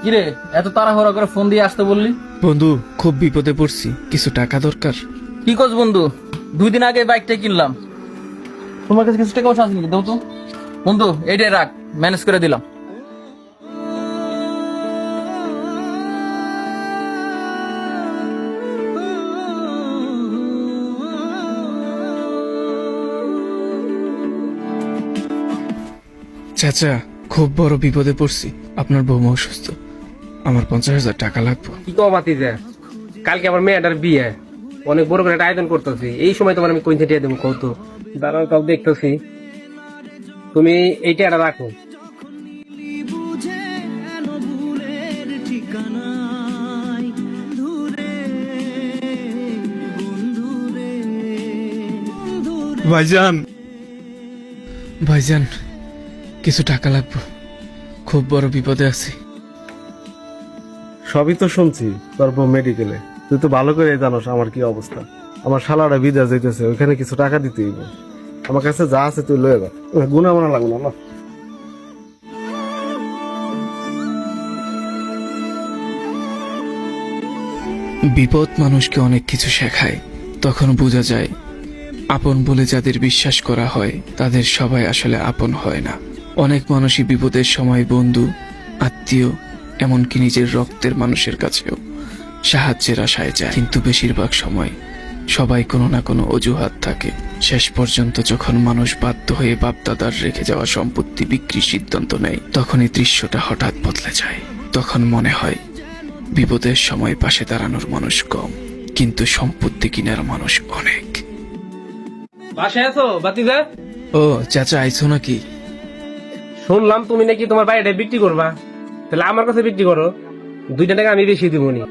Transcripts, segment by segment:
কিরে, এত তাড়াহুড়া করে ফোন দিয়ে আসতে বললি? বন্ধু, খুব বিপদে পড়ছি, কিছু টাকা দরকার। কি করছ বন্ধু? 2 দিন আগে বাইকটা কিনলাম। তোমার কাছে কিছু টাকা পয়সা আছে নাকি? দাও তো বন্ধু, এইটাই রাখ, ম্যানেজ করে দিলাম। চাচা, খুব বড় বিপদে পড়ছি। আপনার বৌমা অসুস্থ, আমার 50,000 টাকা লাগবে। কি কও বাতিজা, কালকে আমার মেয়েটার বিয়ে, অনেক বড় করে একটা আয়োজন করতেছি। এই সময় তোমার আমি কোন থেকে দেবো কৌ তো? দাঁড়াও, তাও দেখতেছি। তুমি এইটা একটা রাখো। ভাইজান, ভাইজান, কিছু টাকা লাগবে, খুব বড় বিপদে আছি। সবই তো শুনছি, তারপর মেডিকেলে তুই তো ভালো করে জানোস আমার কি অবস্থা। আমার শালারা বিদেশ যাইতেছে, ওইখানে কিছু টাকা দিতে হইব। আমার কাছে যা আছে তুই লয়ে যা, গুনা মানা লাগবে না। বিপদ মানুষকে অনেক কিছু শেখায়। তখন বোঝা যায় আপন বলে যাদের বিশ্বাস করা হয় তাদের সবাই আসলে আপন হয় না। অনেক মানুষই বিপদের সময় বন্ধু, আত্মীয়, এমনকি নিজের রক্তের মানুষের কাছেও সাহায্যের আশায় যায়, কিন্তু বেশিরভাগ সময় সবাই কোনো না কোনো অজুহাত থাকে। শেষ পর্যন্ত যখন মানুষ বাধ্য হয়ে বাপদাদার রেখে যাওয়া সম্পত্তি বিক্রির সিদ্ধান্ত নেয়, তখনই দৃশ্যটা হঠাৎ বদলে যায়। তখন মনে হয় বিপদের সময় পাশে দাঁড়ানোর মানুষ কম, কিন্তু সম্পত্তি কিনার মানুষ অনেক। বাসায় আছো বাতিজা? ও চাচা, আইছো নাকি? শুনলাম তুমি নাকি তোমার বাড়িটা বিক্রি করবা। তাহলে আমার কাছে বিক্রি করো, 2 টাকা আমি বেশি দিব নি।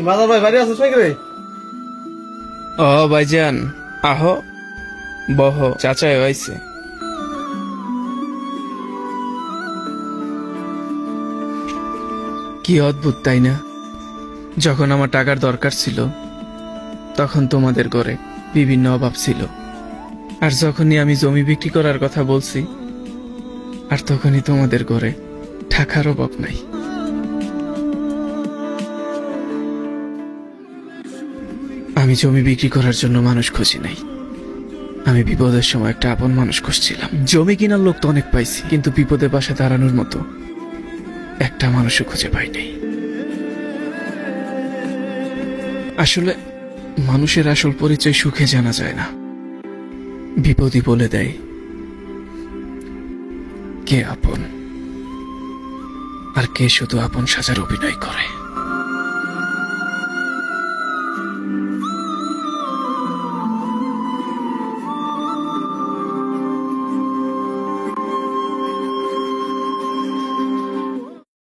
মাদার ভাই বাড়ি আছিস নাকি রে? ও ভাইজান, আহো, বহ, চাচা আইছে। কি অদ্ভুত তাই না? যখন আমার টাকার দরকার ছিল তখন তোমাদের ঘরে বিভিন্ন অভাব ছিল, আর যখনই আমি জমি বিক্রি করার কথা বলছি আর তখনই তোমাদের ঘরে টাকার অভাব নাই। আমি জমি বিক্রি করার জন্য মানুষ খুঁজি নাই, আমি বিপদের সময় একটা আপন মানুষ খুঁজছিলাম। জমি কিনার লোক তো অনেক পাইছি, কিন্তু বিপদে পাশে দাঁড়ানোর মতো একটা মানুষও খুঁজে পাই নাই। আসলে মানুষের আসল পরিচয় সুখে জানা যায় না, বিপদই বলে দেয় কে আপন আর কে শুধু আপন সাজার অভিনয় করে।